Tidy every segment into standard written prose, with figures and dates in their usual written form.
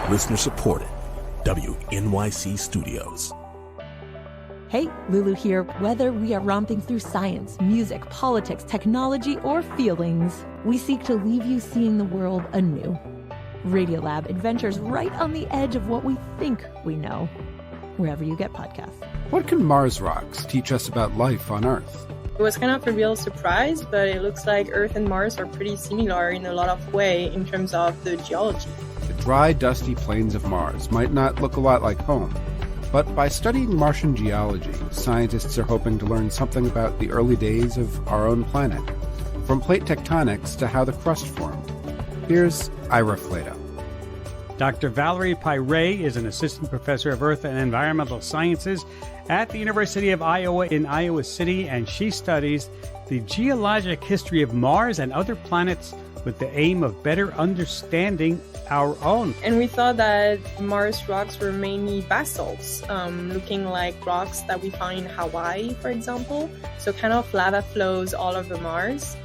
Listener supported. WNYC Studios. Hey, Lulu here. Whether we are romping through science, music, politics, technology, or feelings, we seek to leave you seeing the world anew. Radiolab adventures right on the edge of what we think we know, wherever you get podcasts. What can Mars rocks teach us about life on Earth? It was kind of a real surprise, but it looks like Earth and Mars are pretty similar in a lot of ways in terms of the geology. The dry, dusty plains of Mars might not look a lot like home, but by studying Martian geology, scientists are hoping to learn something about the early days of our own planet, from plate tectonics to how the crust formed. Here's Ira Flato. Dr. Valerie Pyre is an assistant professor of earth and environmental sciences at the University of Iowa in Iowa City, and she studies the geologic history of Mars and other planets with the aim of better understanding our own. And we thought that Mars rocks were mainly basalts, looking like rocks that we find in Hawaii, for example. So kind of lava flows all over Mars.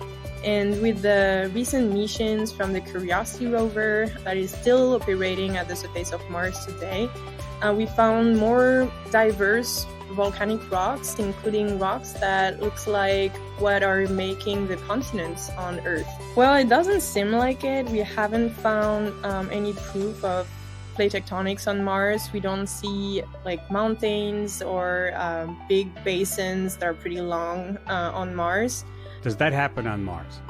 And with the recent missions from the Curiosity rover that is still operating at the surface of Mars today, we found more diverse volcanic rocks, including rocks that looks like what are making the continents on Earth. Well, it doesn't seem like it. We haven't found any proof of plate tectonics on Mars. We don't see like mountains or big basins that are pretty long on Mars. Does that happen on Mars?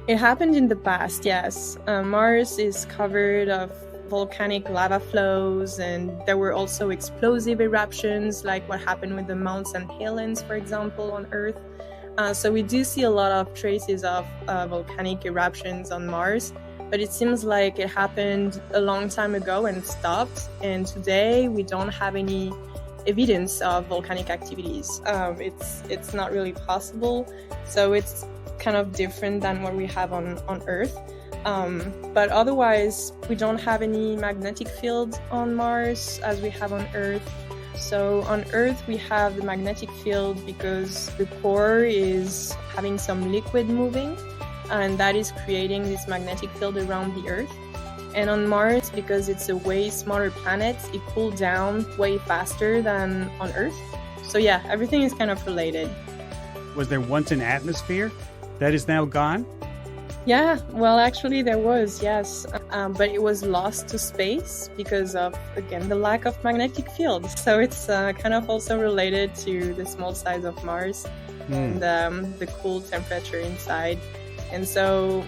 It happened in the past, yes. Mars is covered of volcanic lava flows, and there were also explosive eruptions like what happened with the Mount St. Helens, for example, on Earth. So we do see a lot of traces of volcanic eruptions on Mars, but it seems like it happened a long time ago and stopped, and today we don't have any evidence of volcanic activities. It's not really possible, so it's kind of different than what we have on Earth. But otherwise, we don't have any magnetic field on Mars as we have on Earth. So on Earth, we have the magnetic field because the core is having some liquid moving, and that is creating this magnetic field around the Earth. And on Mars, because it's a way smaller planet, it cooled down way faster than on Earth. So yeah, everything is kind of related. Was there once an atmosphere that is now gone? Yeah, well, actually there was, yes. But it was lost to space because of, again, the lack of magnetic field. So it's kind of also related to the small size of Mars and the cool temperature inside. And so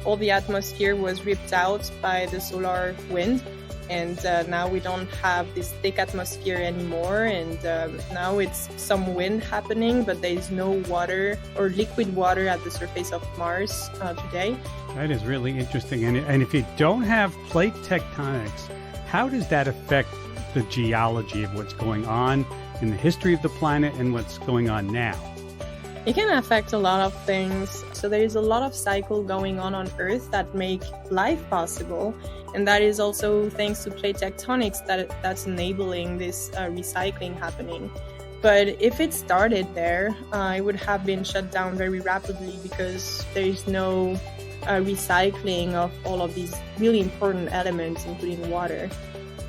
all the atmosphere was ripped out by the solar wind. And now we don't have this thick atmosphere anymore. And now it's some wind happening, but there is no water or liquid water at the surface of Mars today. That is really interesting. And if you don't have plate tectonics, how does that affect the geology of what's going on in the history of the planet and what's going on now? It can affect a lot of things. So there is a lot of cycle going on Earth that make life possible. And that is also thanks to plate tectonics that's enabling this recycling happening. But if it started there, it would have been shut down very rapidly because there is no recycling of all of these really important elements, including water.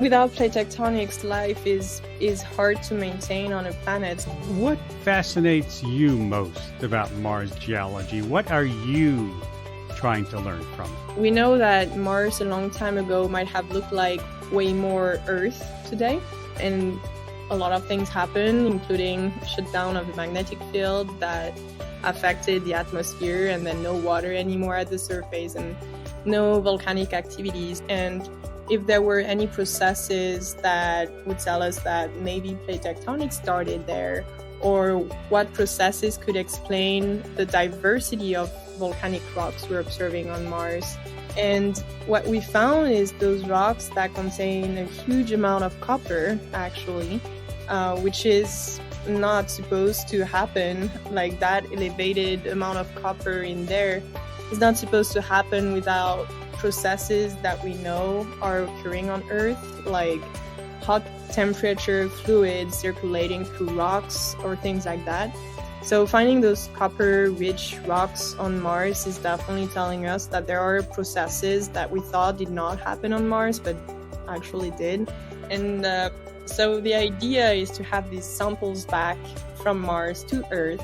Without plate tectonics, life is hard to maintain on a planet. What fascinates you most about Mars geology? What are you trying to learn from? We know that Mars a long time ago might have looked like way more Earth today, and a lot of things happened, including shutdown of the magnetic field that affected the atmosphere, and then no water anymore at the surface and no volcanic activities. And if there were any processes that would tell us that maybe plate tectonics started there, or what processes could explain the diversity of volcanic rocks we're observing on Mars. And what we found is those rocks that contain a huge amount of copper, actually, which is not supposed to happen. Like that elevated amount of copper in there is not supposed to happen without processes that we know are occurring on Earth, like hot temperature fluids circulating through rocks or things like that. So finding those copper-rich rocks on Mars is definitely telling us that there are processes that we thought did not happen on Mars, but actually did. And so the idea is to have these samples back from Mars to Earth,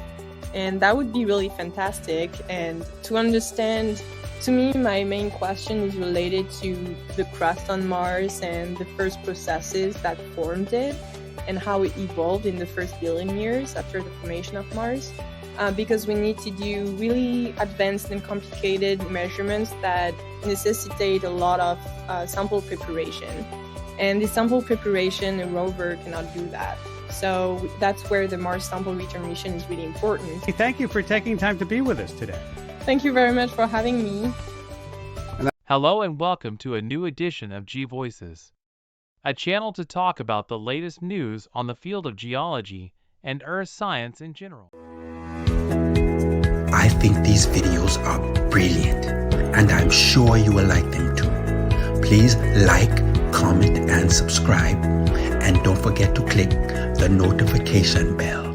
and that would be really fantastic. And to understand, to me, my main question is related to the crust on Mars and the first processes that formed it and how it evolved in the first billion years after the formation of Mars. Because we need to do really advanced and complicated measurements that necessitate a lot of sample preparation. And the sample preparation, a rover cannot do that. So that's where the Mars Sample Return mission is really important. Thank you for taking time to be with us today. Thank you very much for having me. Hello and welcome to a new edition of G Voices, a channel to talk about the latest news on the field of geology and earth science in general. I think these videos are brilliant, and I'm sure you will like them too. Please like, comment, and subscribe, and don't forget to click the notification bell.